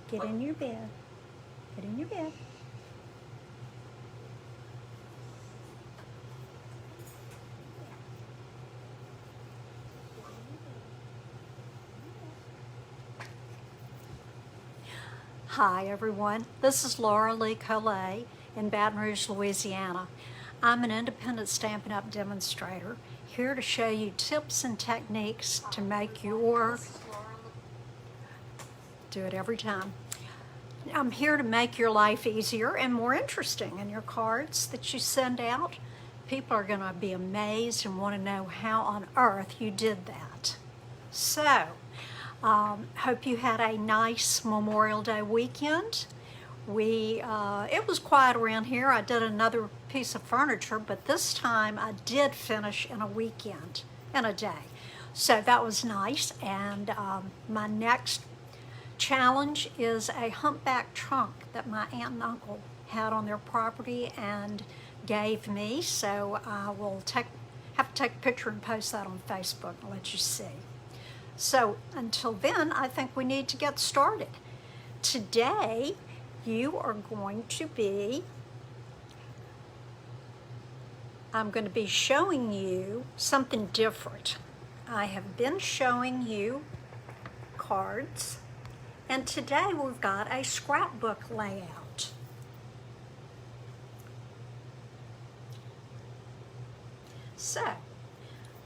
Get in your bed. Get in your bed. Hi everyone, this is Laura Lee Collet in Baton Rouge, Louisiana. I'm an independent Stampin' Up! Demonstrator here to show you tips and techniques to make your, do it every time. I'm here to make your life easier and more interesting, and your cards that you send out, people are going to be amazed and want to know how on earth you did that. So, hope you had a nice Memorial Day weekend. It was quiet around here. I did another piece of furniture, but this time I did finish in a weekend, in a day. So that was nice, and my next challenge is a humpback trunk that my aunt and uncle had on their property and gave me. So I will have to take a picture and post that on Facebook and let you see. So until then, I think we need to get started. Today, I'm going to be showing you something different. I have been showing you cards, and today we've got a scrapbook layout. So,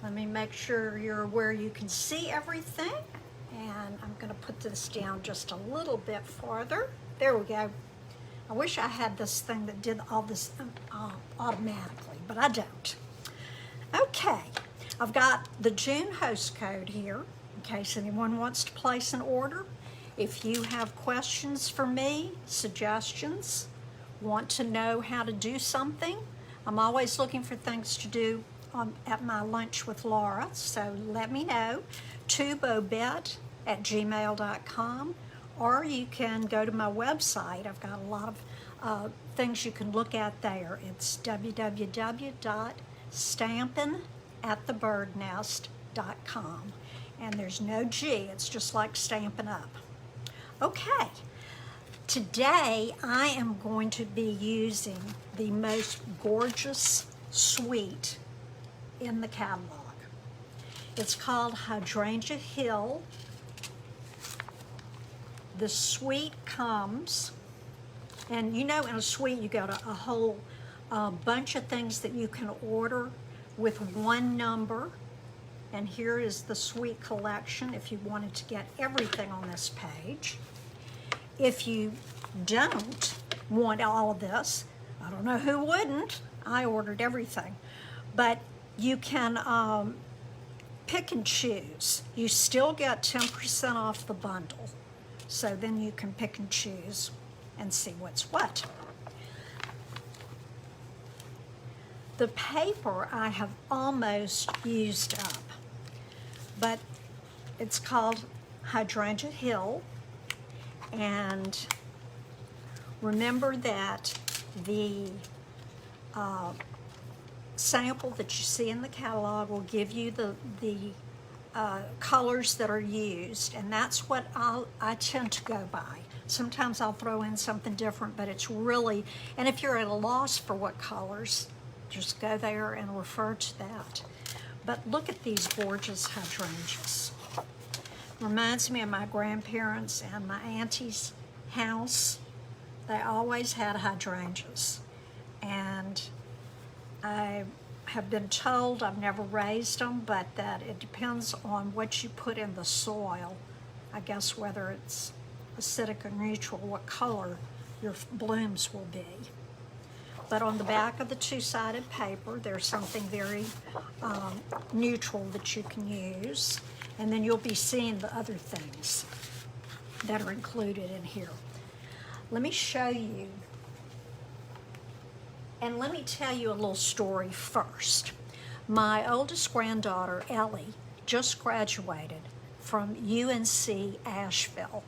let me make sure you're where you can see everything, and I'm going to put this down just a little bit farther. There we go. I wish I had this thing that did all this automatically, but I don't. Okay, I've got the June host code here in case anyone wants to place an order. If you have questions for me, suggestions, want to know how to do something, I'm always looking for things to do at my lunch with Laura, so let me know. tubobet@gmail.com, or you can go to my website. I've got a lot of things you can look at there. It's www.stampinatthebirdnest.com, and there's no G, it's just like Stampin' Up. Okay, today I am going to be using the most gorgeous suite in the catalog. It's called Hydrangea Hill. The suite comes, and you know in a suite you got a whole bunch of things that you can order with one number, and here is the suite collection if you wanted to get everything on this page. If you don't want all of this, I don't know who wouldn't, I ordered everything, but you can pick and choose. You still get 10% off the bundle. So then you can pick and choose and see what's what. The paper I have almost used up, but it's called Hydrangea Hill. And remember that the sample that you see in the catalog will give you the colors that are used, and that's what I tend to go by. Sometimes I'll throw in something different, but it's really, and if you're at a loss for what colors, just go there and refer to that. But look at these gorgeous hydrangeas. Reminds me of my grandparents and my auntie's house. They always had hydrangeas, and I have been told, I've never raised them, but that it depends on what you put in the soil. I guess whether it's acidic or neutral, what color your blooms will be. But on the back of the two-sided paper, there's something very neutral that you can use, and then you'll be seeing the other things that are included in here. Let me show you. And let me tell you a little story first. My oldest granddaughter, Ellie, just graduated from UNC Asheville.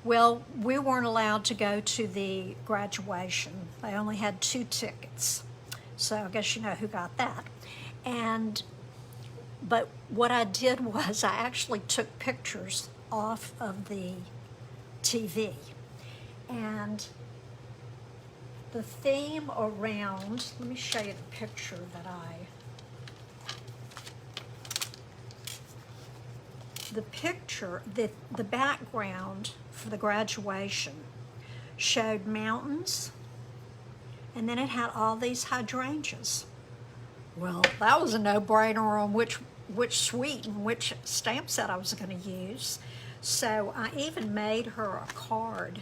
Well, we weren't allowed to go to the graduation. They only had 2 tickets. So I guess you know who got that. But what I did was I actually took pictures off of the TV. And the theme around, let me show you the picture that the background for the graduation showed mountains, and then it had all these hydrangeas. Well, that was a no-brainer on which suite and which stamp set I was going to use. So I even made her a card.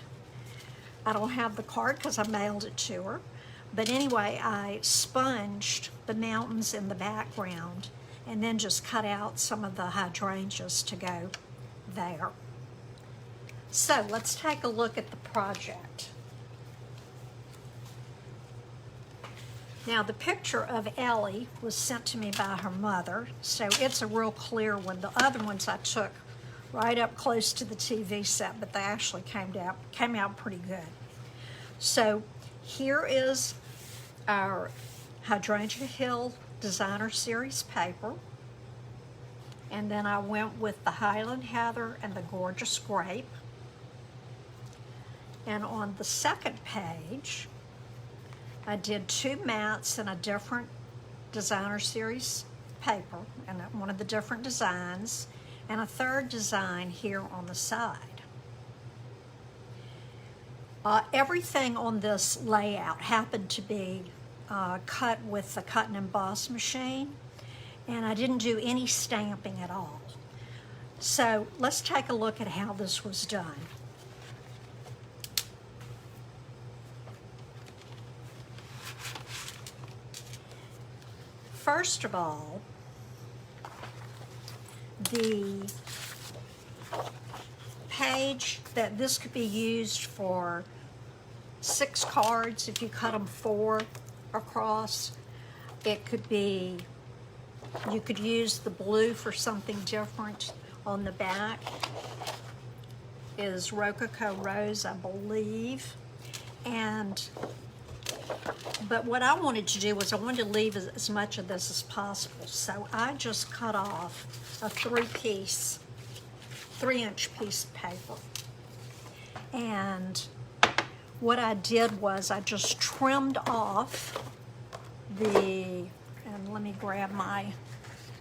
I don't have the card because I mailed it to her. But anyway, I sponged the mountains in the background and then just cut out some of the hydrangeas to go there. So let's take a look at the project. Now, the picture of Ellie was sent to me by her mother, so it's a real clear one. The other ones I took right up close to the TV set, but they actually came out pretty good. So here is our Hydrangea Hill Designer Series paper. And then I went with the Highland Heather and the Gorgeous Grape. And on the second page, I did 2 mats in a different Designer Series paper, and one of the different designs, and a third design here on the side. Everything on this layout happened to be cut with the cut and emboss machine, and I didn't do any stamping at all. So let's take a look at how this was done. First of all, the page that this could be used for 6 cards if you cut them 4 across. It could be, you could use the blue for something different. On the back is Rococo Rose, I believe. But what I wanted to do was I wanted to leave as much of this as possible. So I just cut off a 3-inch piece of paper. And what I did was I just trimmed off and let me grab my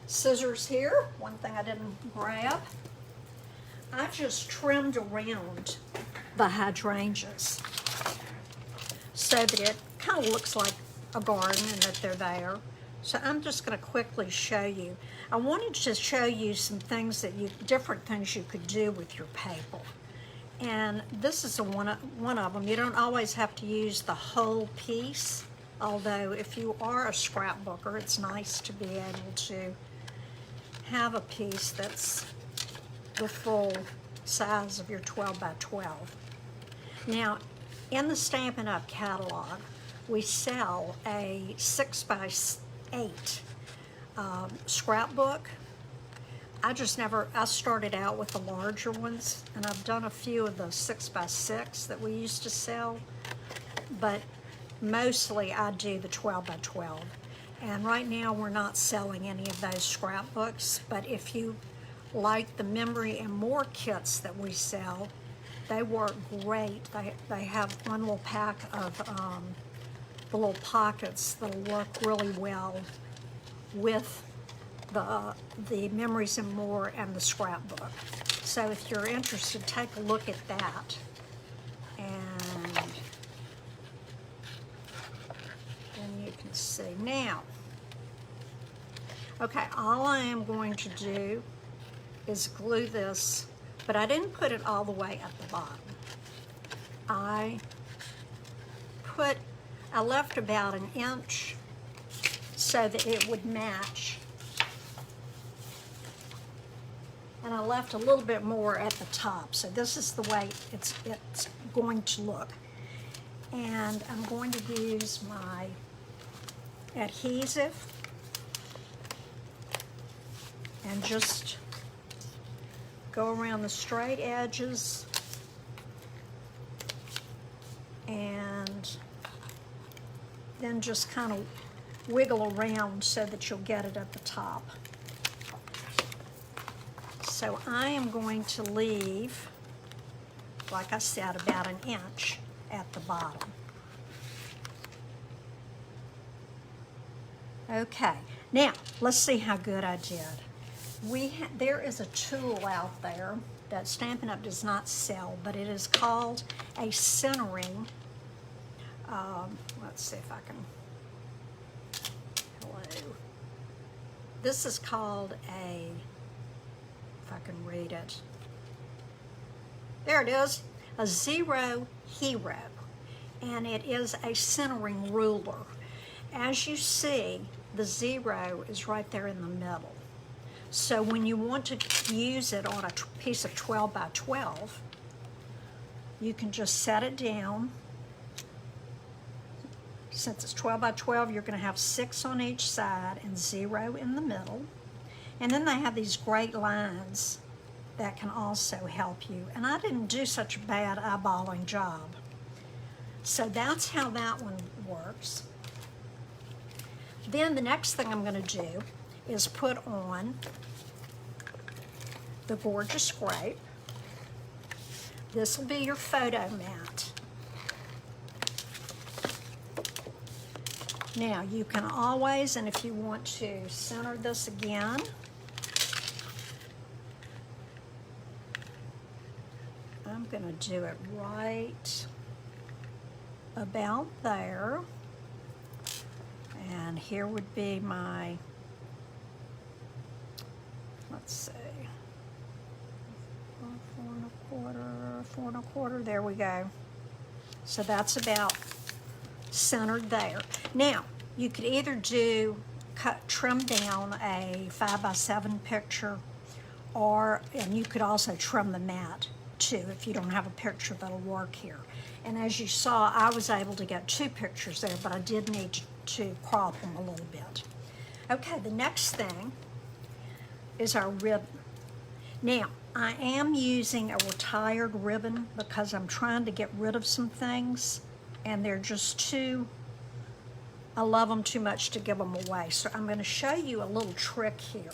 scissors here. One thing I didn't grab. I just trimmed around the hydrangeas so that it kind of looks like a garden and that they're there. So I'm just going to quickly show you. I wanted to show you some things different things you could do with your paper. And this is one of them. You don't always have to use the whole piece, although if you are a scrapbooker, it's nice to be able to have a piece that's the full size of your 12 by 12. Now, in the Stampin' Up! Catalog, we sell a 6 by 8 scrapbook. I started out with the larger ones, and I've done a few of the 6 by 6 that we used to sell, but mostly I do the 12 by 12. And right now we're not selling any of those scrapbooks, but if you like the Memory and More kits that we sell, they work great. They have one little pack of the little pockets that'll work really well with the Memories and More and the scrapbook. So if you're interested, take a look at that. And then you can see. Now, okay, all I am going to do is glue this, but I didn't put it all the way at the bottom. I left about 1 inch so that it would match. And I left a little bit more at the top. So this is the way it's going to look. And I'm going to use my adhesive and just go around the straight edges and then just kind of wiggle around so that you'll get it at the top. So I am going to leave like I said, about 1 inch at the bottom. Okay, now let's see how good I did. There is a tool out there that Stampin' Up! Does not sell, but it is called a centering. Let's see if I can, hello. This is called if I can read it. There it is, a Zero Hero, and it is a centering ruler. As you see, the 0 is right there in the middle. So when you want to use it on a piece of 12 by 12, you can just set it down. Since it's 12 by 12, you're going to have 6 on each side and 0 in the middle. And then they have these great lines that can also help you. And I didn't do such a bad eyeballing job. So that's how that one works. Then the next thing I'm going to do is put on the Gorgeous Scrape. This will be your photo mat. Now you can always, and if you want to center this again, I'm going to do it right about there. And here would be my, let's see, 4 1/4, there we go. So that's about centered there. Now, you could either trim down a 5 by 7 picture, and you could also trim the mat too if you don't have a picture that'll work here. And as you saw, I was able to get 2 pictures there, but I did need to crop them a little bit. Okay, the next thing is our ribbon. Now, I am using a retired ribbon because I'm trying to get rid of some things, and they're just I love them too much to give them away. So I'm going to show you a little trick here.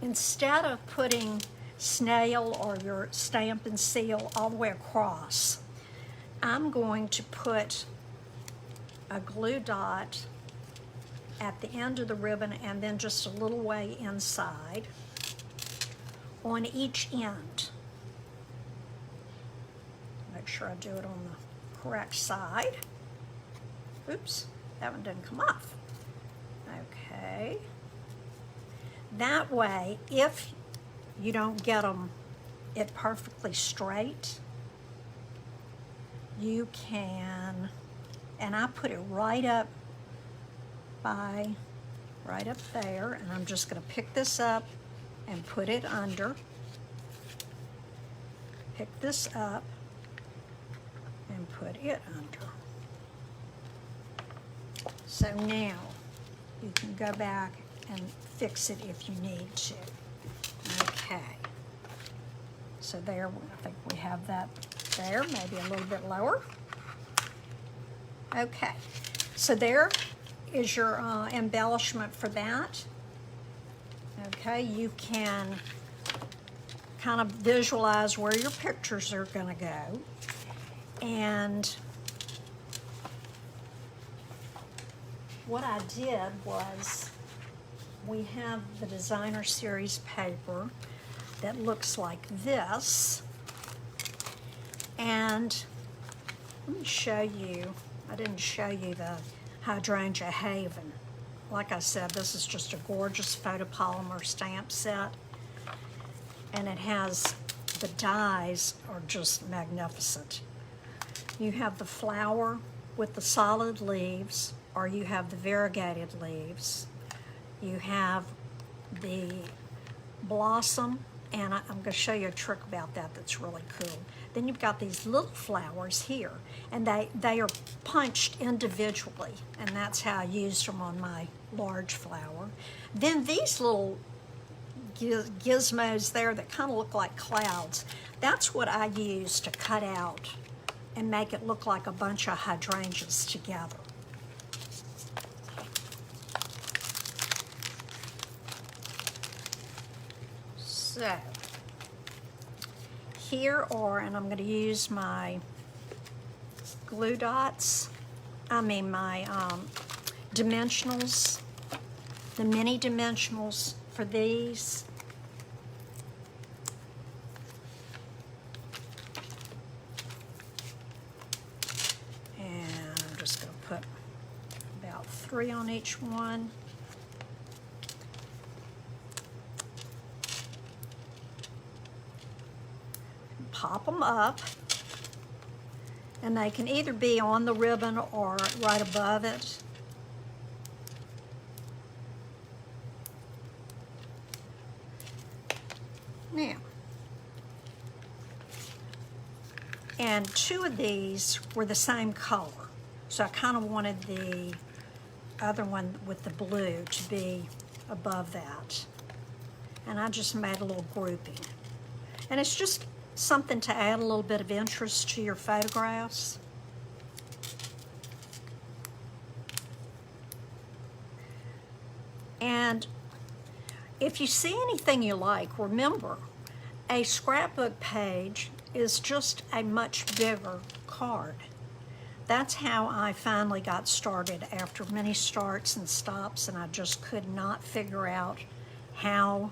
Instead of putting snail or your stamp and seal all the way across, I'm going to put a glue dot at the end of the ribbon and then just a little way inside on each end. Make sure I do it on the correct side. Oops, that one didn't come off. Okay. That way, if you don't get it perfectly straight, you can, and I put it right up there, and I'm just going to pick this up and put it under. Pick this up and put it under. So now you can go back and fix it if you need to. Okay. So there, I think we have that there, maybe a little bit lower. Okay. So there is your embellishment for that. Okay, you can kind of visualize where your pictures are going to go. And what I did was, we have the designer series paper that looks like this. And let me show you, I didn't show you the Hydrangea Haven. Like I said, this is just a gorgeous photopolymer stamp set. And it has, the dies are just magnificent. You have the flower with the solid leaves, or you have the variegated leaves. You have the blossom, and I'm going to show you a trick about that that's really cool. Then you've got these little flowers here, and they are punched individually, and that's how I used them on my large flower. Then these little gizmos there that kind of look like clouds, that's what I use to cut out and make it look like a bunch of hydrangeas together. So here are, and I'm going to use my glue dots, my dimensionals, the mini dimensionals for these. And I'm just going to put about 3 on each one. Pop them up, and they can either be on the ribbon or right above it. Now, and 2 of these were the same color, so I kind of wanted the other one with the blue to be above that, and I just made a little grouping, and it's just something to add a little bit of interest to your photographs. And if you see anything you like, remember, a scrapbook page is just a much bigger card. That's how I finally got started after many starts and stops, and I just could not figure out how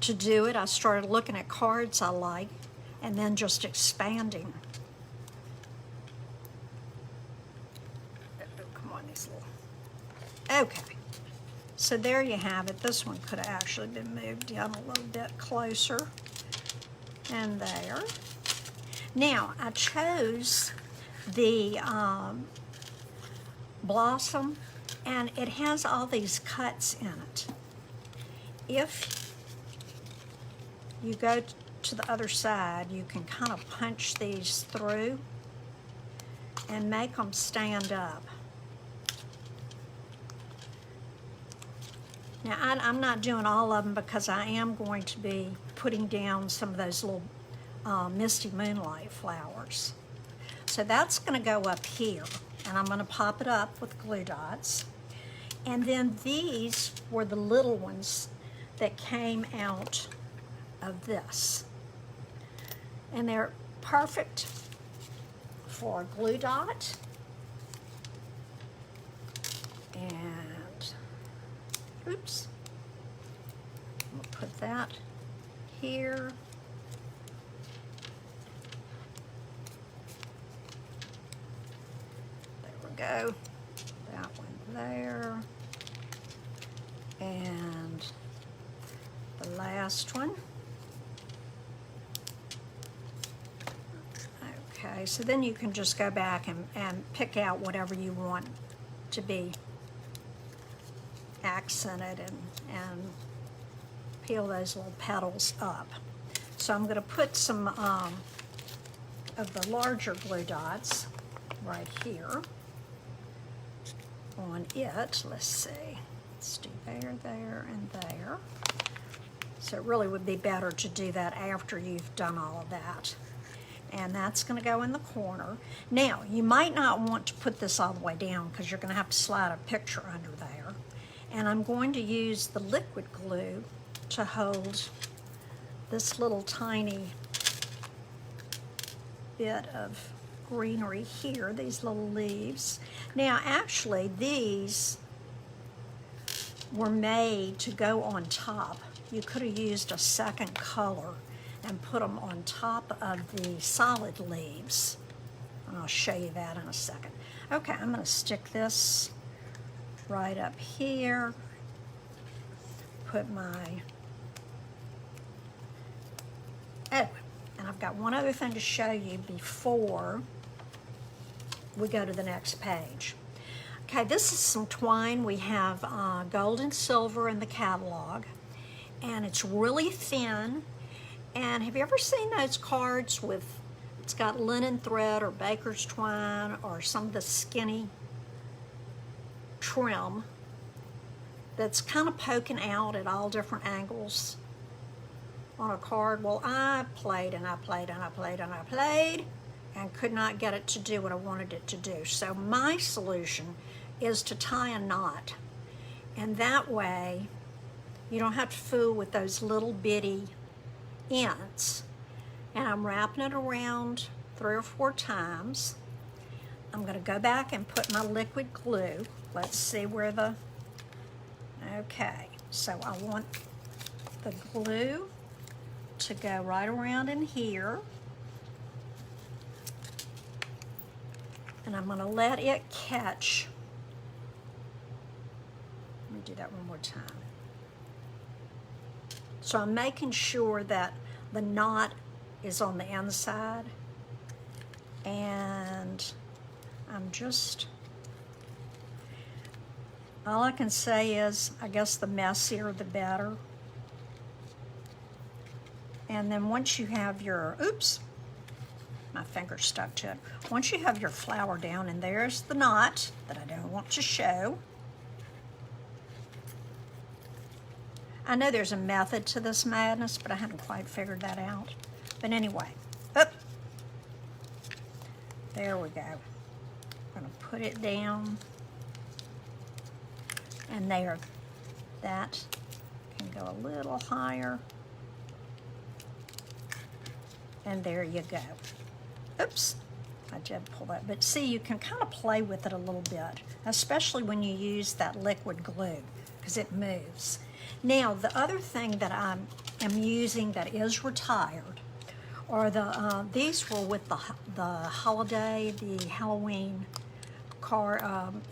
to do it. I started looking at cards I like and then just expanding. Oh, come on, these little. Okay, so there you have it. This one could have actually been moved down a little bit closer. And there. Now, I chose the blossom, and it has all these cuts in it. If you go to the other side, you can kind of punch these through and make them stand up. Now, I'm not doing all of them because I am going to be putting down some of those little misty moonlight flowers. So that's going to go up here, and I'm going to pop it up with glue dots. And then these were the little ones that came out of this. And they're perfect for a glue dot. And, oops, we'll put that here. There we go. That one there. And the last one. Okay, so then you can just go back and pick out whatever you want to be accented and peel those little petals up. So I'm going to put some of the larger glue dots right here on it. Let's see. Let's do there, there, and there. So it really would be better to do that after you've done all of that. And that's going to go in the corner. Now, you might not want to put this all the way down because you're going to have to slide a picture under there. And I'm going to use the liquid glue to hold this little tiny bit of greenery here, these little leaves. Now, actually, these were made to go on top. You could have used a second color and put them on top of the solid leaves. And I'll show you that in a second. Okay, I'm going to stick this right up here. Put my, oh, and I've got one other thing to show you before we go to the next page. Okay, this is some twine. We have gold and silver in the catalog, and it's really thin. And have you ever seen those cards with, it's got linen thread or baker's twine or some of the skinny trim that's kind of poking out at all different angles on a card? Well, I played and I played and I played and I played and could not get it to do what I wanted it to do. So my solution is to tie a knot. And that way, you don't have to fool with those little bitty ends. and I'm wrapping it around 3 or 4 times. I'm going to go back and put my liquid glue. Let's see where the, okay, so I want the glue to go right around in here. And I'm going to let it catch. Let me do that one more time. So I'm making sure that the knot is on the inside. And I'm just, all I can say is, I guess the messier the better. And then once you have your, oops, my finger stuck to it. Once you have your flower down, and there's the knot that I don't want to show. I know there's a method to this madness, but I haven't quite figured that out. But anyway, up. There we go. I'm gonna put it down. And there, that can go a little higher. And there you go. Oops, I did pull that. But see, you can kind of play with it a little bit, especially when you use that liquid glue, because it moves. Now, the other thing that I am using that is retired are the, these were with the holiday, the Halloween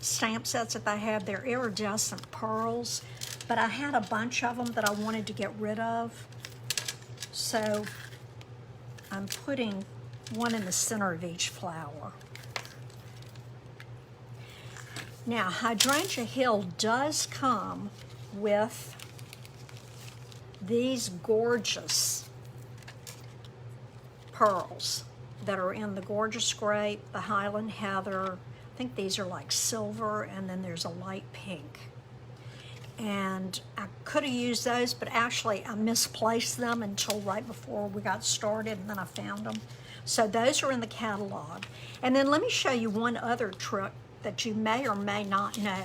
stamp sets that they have. They're iridescent pearls, but I had a bunch of them that I wanted to get rid of. So I'm putting one in the center of each flower. Now, Hydrangea Hill does come with these gorgeous pearls that are in the Gorgeous Grape, the Highland Heather. I think these are like silver, and then there's a light pink. And I could have used those, but actually I misplaced them until right before we got started, and then I found them. So those are in the catalog. And then let me show you one other trick that you may or may not know.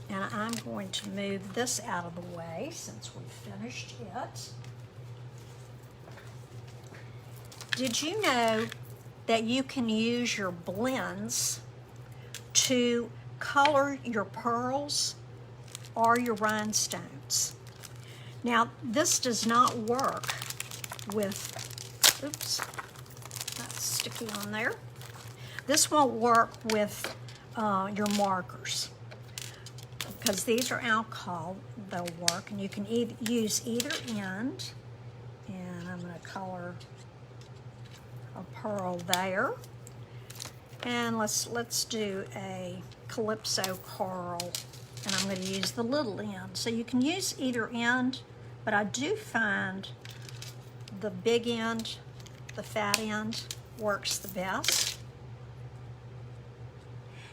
And I'm going to move this out of the way since we finished it. Did you know that you can use your blends to color your pearls or your rhinestones? Now, this does not work with, oops, that's sticky on there. This won't work with your markers, because these are alcohol. They'll work, and you can use either end. And I'm going to color a pearl there. And let's do a Calypso coral, and I'm going to use the little end. So you can use either end, but I do find the big end, the fat end, works the best.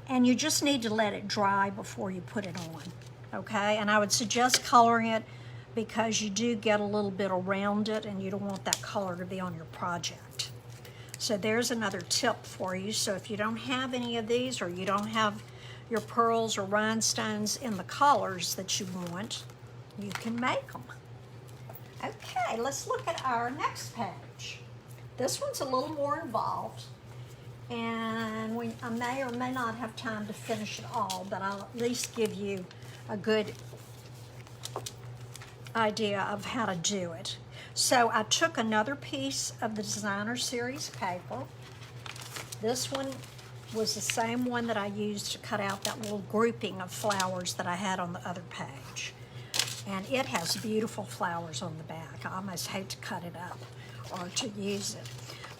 And you just need to let it dry before you put it on, okay? And I would suggest coloring it because you do get a little bit around it, and you don't want that color to be on your project. So there's another tip for you. So if you don't have any of these, or you don't have your pearls or rhinestones in the colors that you want, you can make them. Okay, let's look at our next page. This one's a little more involved, and I may or may not have time to finish it all, but I'll at least give you a good idea of how to do it. So I took another piece of the Designer Series paper. This one was the same one that I used to cut out that little grouping of flowers that I had on the other page. And it has beautiful flowers on the back. I almost hate to cut it up or to use it.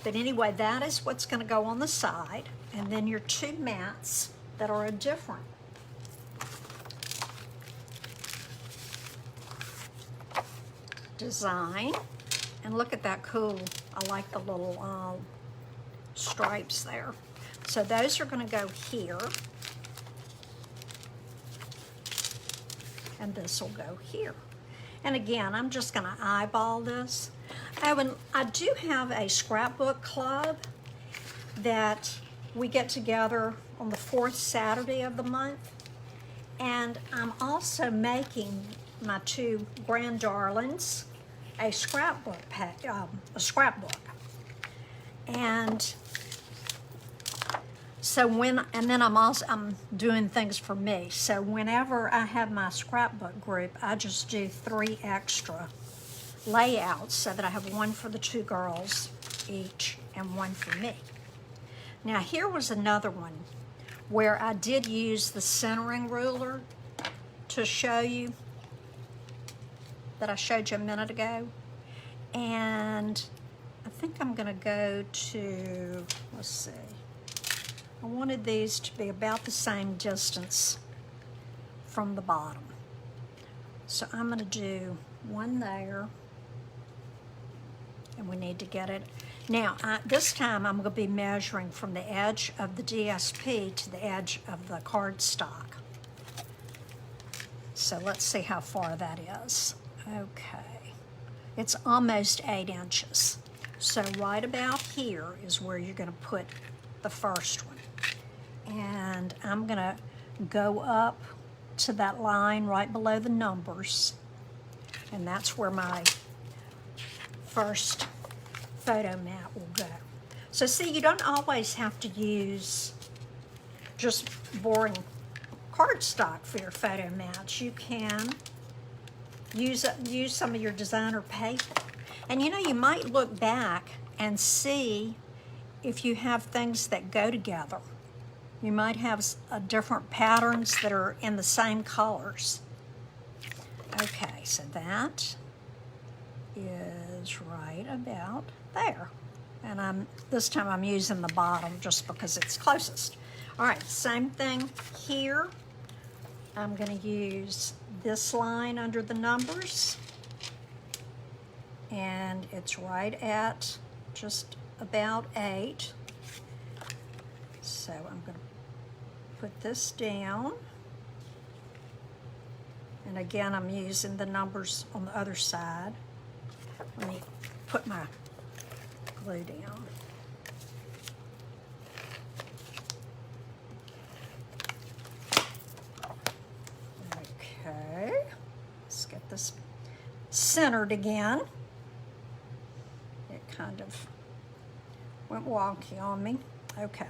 But anyway, that is what's going to go on the side. And then your two mats that are a different design. And look at that cool, I like the little stripes there. So those are going to go here. And this will go here. And again, I'm just going to eyeball this. Oh, and I do have a scrapbook club that we get together on the 4th Saturday of the month. And I'm also making my two grand darlings a scrapbook, and so and then I'm doing things for me. So whenever I have my scrapbook group, I just do 3 extra layouts so that I have one for the 2 girls each and one for me. Now here was another one where I did use the centering ruler to show you that I showed you a minute ago. And I think I'm gonna go to, let's see, I wanted these to be about the same distance from the bottom. So I'm gonna do one there, and we need to get it. Now, this time I'm gonna be measuring from the edge of the DSP to the edge of the cardstock. So let's see how far that is. Okay, it's almost 8 inches. So right about here is where you're gonna put the first one. And I'm gonna go up to that line right below the numbers. And that's where my first photo mat will go. So see, you don't always have to use just boring cardstock for your photo mats. You can use some of your designer paper. And you know, you might look back and see if you have things that go together. You might have different patterns that are in the same colors. Okay, so that is right about there. And this time I'm using the bottom just because it's closest. All right, same thing here. I'm gonna use this line under the numbers, and it's right at just about 8. So I'm gonna put this down. And again, I'm using the numbers on the other side. Let me put my glue down. Okay, let's get this centered again. It kind of went wonky on me. Okay.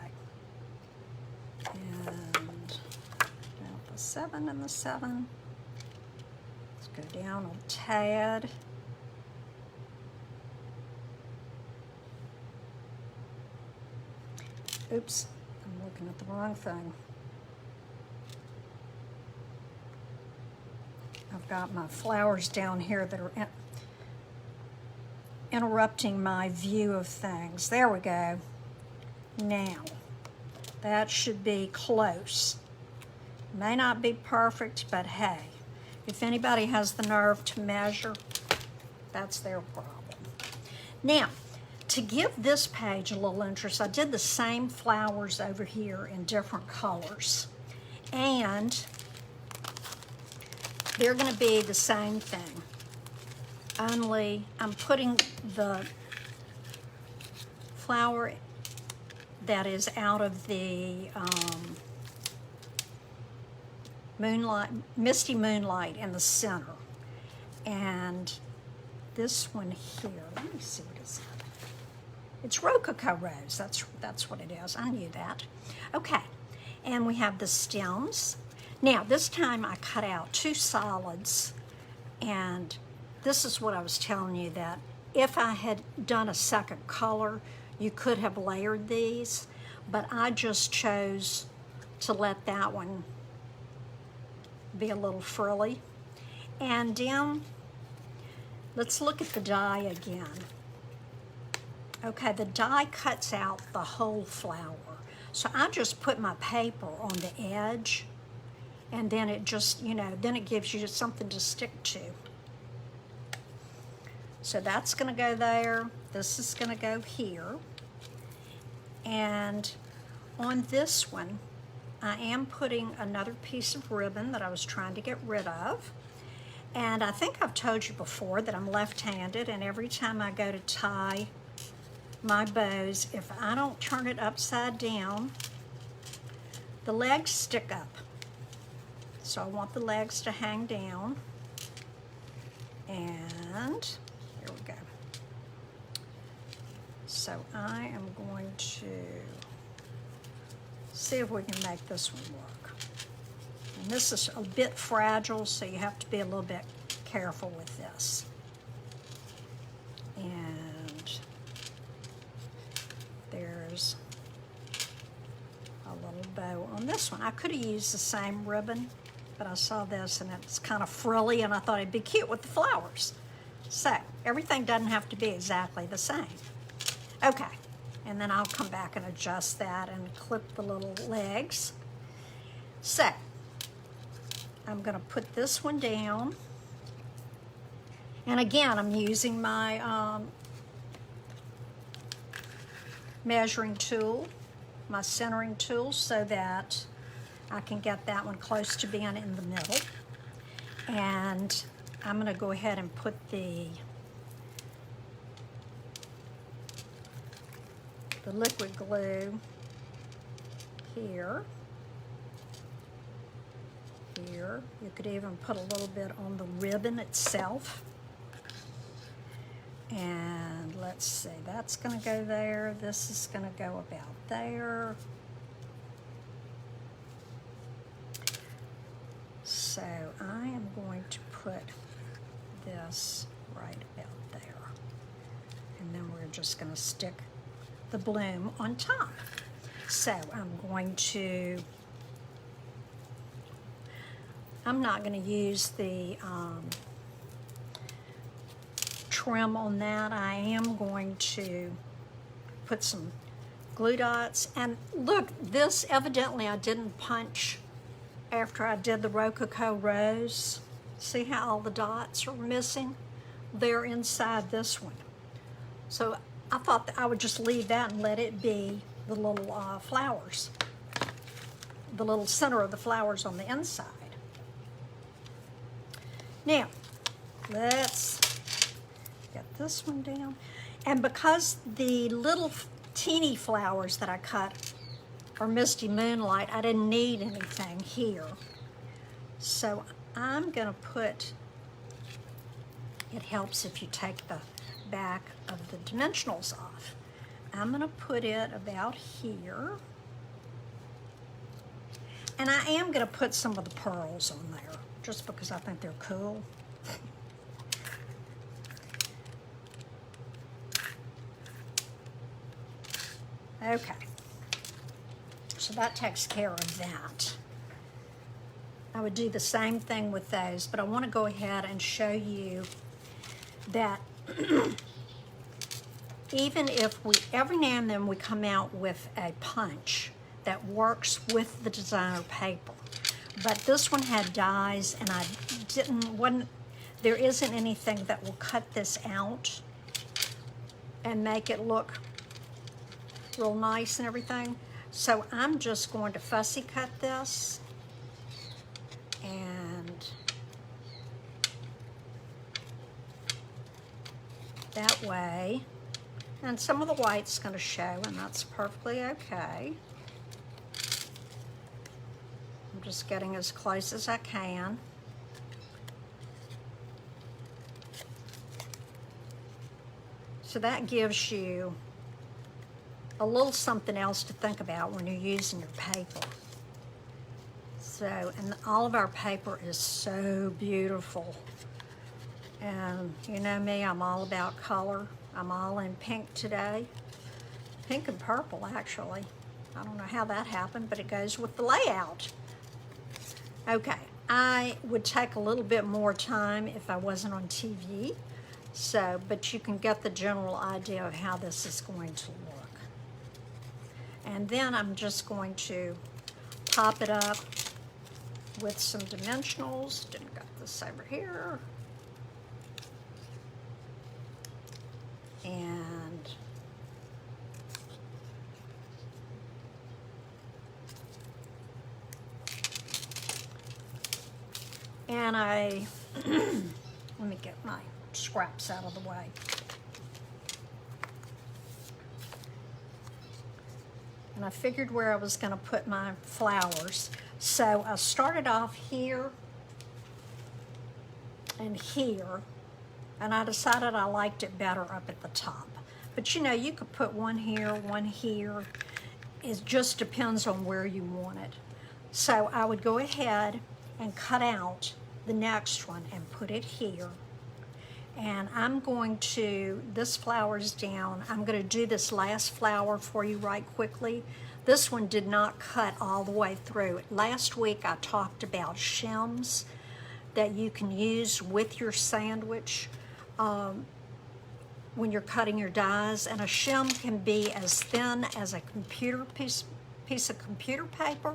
And down the 7 and the 7. Let's go down a tad. Oops, I'm looking at the wrong thing. I've got my flowers down here that are interrupting my view of things. There we go. Now, that should be close. May not be perfect, but hey, if anybody has the nerve to measure, that's their problem. Now, to give this page a little interest, I did the same flowers over here in different colors. And they're going to be the same thing, only I'm putting the flower that is out of the Misty Moonlight in the center. And this one here, let me see what is it. It's Rococo Rose, that's what it is, I knew that. Okay, and we have the stems. Now, this time I cut out 2 solids, and this is what I was telling you, that if I had done a second color, you could have layered these, but I just chose to let that one be a little frilly. And then, let's look at the die again. Okay, the die cuts out the whole flower. So I just put my paper on the edge, and then it just, you know, then it gives you something to stick to. So that's gonna go there. This is gonna go here. And on this one, I am putting another piece of ribbon that I was trying to get rid of. And I think I've told you before that I'm left-handed, and every time I go to tie my bows, if I don't turn it upside down, the legs stick up. So I want the legs to hang down. And Here we go. So I am going to see if we can make this one work. And this is a bit fragile, so you have to be a little bit careful with this. And there's a little bow on this one. I could have used the same ribbon, but I saw this and it's kind of frilly and I thought it'd be cute with the flowers. So everything doesn't have to be exactly the same. Okay, and then I'll come back and adjust that and clip the little legs. So I'm gonna put this one down. And again, I'm using my measuring tool, my centering tool, so that I can get that one close to being in the middle. And I'm gonna go ahead and put the liquid glue here. Here. You could even put a little bit on the ribbon itself. And let's see, that's gonna go there. This is gonna go about there. So I am going to put this right about there. And then we're just gonna stick the bloom on top. So I'm not gonna use the trim on that. I am going to put some glue dots. And look, this evidently I didn't punch after I did the Rococo Rose. See how all the dots are missing? They're inside this one. So I thought that I would just leave that and let it be the little flowers, the little center of the flowers on the inside. Now, let's get this one down. And because the little teeny flowers that I cut are Misty Moonlight, I didn't need anything here. So I'm gonna put, it helps if you take the back of the dimensionals off. I'm gonna put it about here. And I am gonna put some of the pearls on there, just because I think they're cool. Okay, so that takes care of that. I would do the same thing with those, but I want to go ahead and show you that even if every now and then we come out with a punch that works with the designer paper, but this one had dies and there isn't anything that will cut this out and make it look real nice and everything. So I'm just going to fussy cut this, and that way, and some of the white's going to show, and that's perfectly okay. I'm just getting as close as I can. So that gives you a little something else to think about when you're using your paper. So, and all of our paper is so beautiful. And you know me, I'm all about color. I'm all in pink today. Pink and purple, actually. I don't know how that happened, but it goes with the layout. Okay, I would take a little bit more time if I wasn't on TV. So, but you can get the general idea of how this is going to look. And then I'm just going to pop it up with some dimensionals. Didn't got this over here. And I, let me get my scraps out of the way. And I figured where I was going to put my flowers. So I started off here and here, And I decided I liked it better up at the top. But you know, you could put one here, one here. It just depends on where you want it. So I would go ahead and cut out the next one and put it here. And I'm going to, this flower's down. I'm going to do this last flower for you right quickly. This one did not cut all the way through. Last week I talked about shims that you can use with your sandwich when you're cutting your dies. And a shim can be as thin as a piece of computer paper.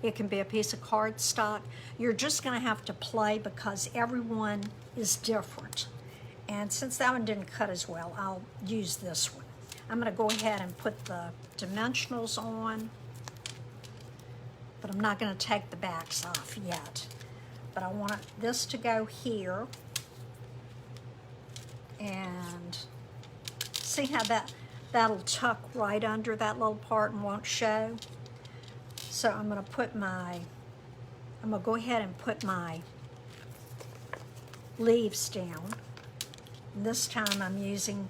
It can be a piece of cardstock. You're just going to have to play because everyone is different. And since that one didn't cut as well, I'll use this one. I'm going to go ahead and put the dimensionals on, but I'm not going to take the backs off yet. But I want this to go here. And see how that'll tuck right under that little part and won't show? So I'm going to go ahead and put my leaves down. This time I'm using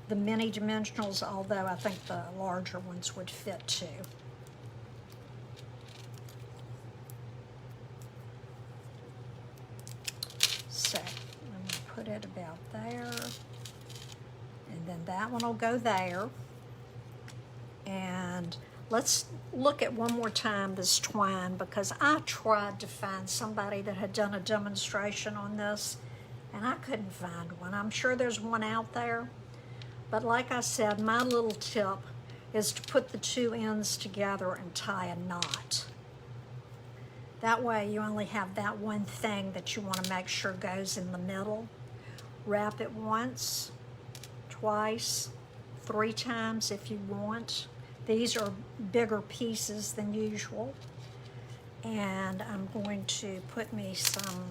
the mini dimensionals, although I think the larger ones would fit too. So I'm going to put it about there, and then that one will go there. And let's look at one more time this twine, because I tried to find somebody that had done a demonstration on this, and I couldn't find one. I'm sure there's one out there, but like I said, my little tip is to put the two ends together and tie a knot. That way you only have that one thing that you want to make sure goes in the middle. Wrap it once, twice, 3 times if you want. These are bigger pieces than usual. And I'm going to put me some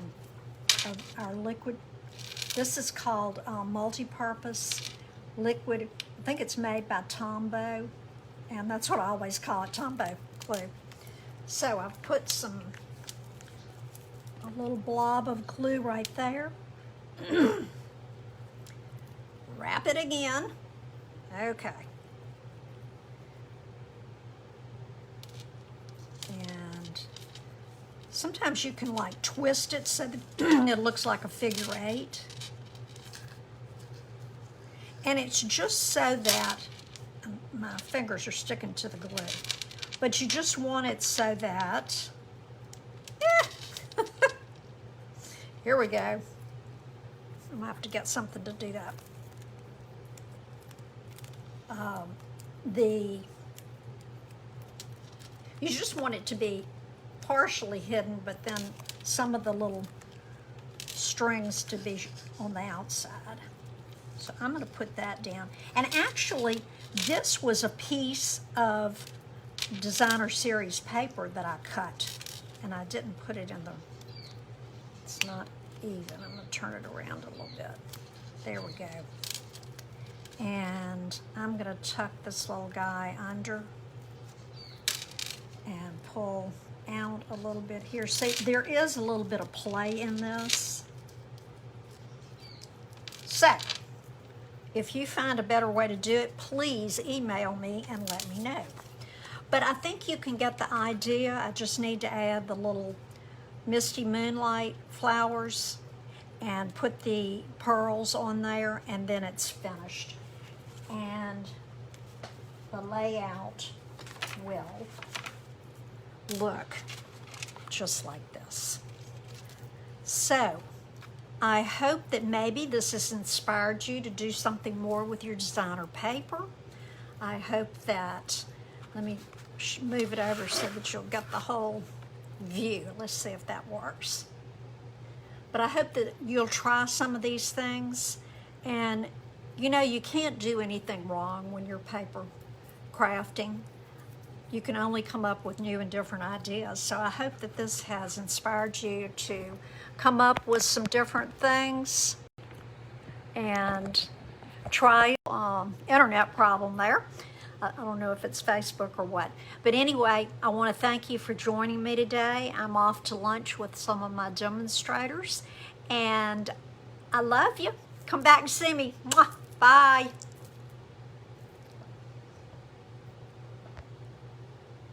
of our liquid. This is called multi-purpose liquid. I think it's made by Tombow, and that's what I always call it, Tombow glue. So I've put a little blob of glue right there. Wrap it again. Okay. And sometimes you can like twist it so that it looks like a figure 8. And it's just so that, my fingers are sticking to the glue, but you just want it so that, here we go. I'm gonna have to get something to do that. You just want it to be partially hidden, but then some of the little strings to be on the outside. So I'm going to put that down. And actually, this was a piece of designer series paper that I cut, and I didn't put it in the, it's not even. I'm going to turn it around a little bit. There we go. And I'm going to tuck this little guy under and pull out a little bit here. See, there is a little bit of play in this. So, if you find a better way to do it, please email me and let me know. But I think you can get the idea. I just need to add the little misty moonlight flowers and put the pearls on there, and then it's finished. And the layout will look just like this. So, I hope that maybe this has inspired you to do something more with your designer paper. I hope that, let me move it over so that you'll get the whole view. Let's see if that works. But I hope that you'll try some of these things. And you know, you can't do anything wrong when you're paper crafting. You can only come up with new and different ideas. So I hope that this has inspired you to come up with some different things and try internet problem there. I don't know if it's Facebook or what. But anyway, I want to thank you for joining me today. I'm off to lunch with some of my demonstrators, and I love you. Come back and see me. Mwah. Bye.